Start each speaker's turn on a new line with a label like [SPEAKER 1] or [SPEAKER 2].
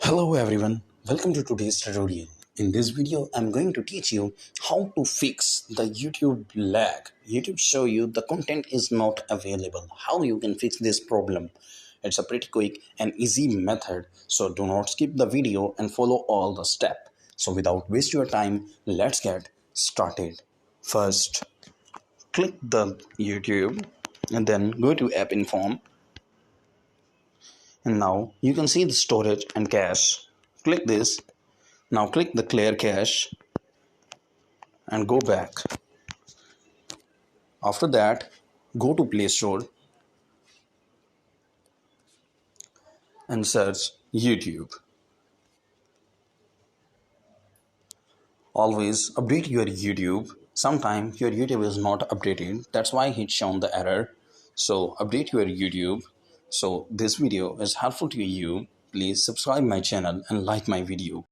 [SPEAKER 1] Hello everyone, welcome to today's tutorial. In this video, I'm going to teach you how to fix the YouTube lag. YouTube show you the content is not available. How you can fix this problem. It's a pretty quick and easy method. So do not skip the video and follow all the steps. So without waste your time, let's get started. First, click the YouTube and then go to app inform. And now you can see the storage and cache. Click this. Now click the clear cache and go back. After that, go to Play Store and search YouTube. Always update your YouTube. Sometimes your YouTube is not updated. That's why it's shown the error. So update your YouTube. So this video is helpful to you. Please subscribe my channel and like my video.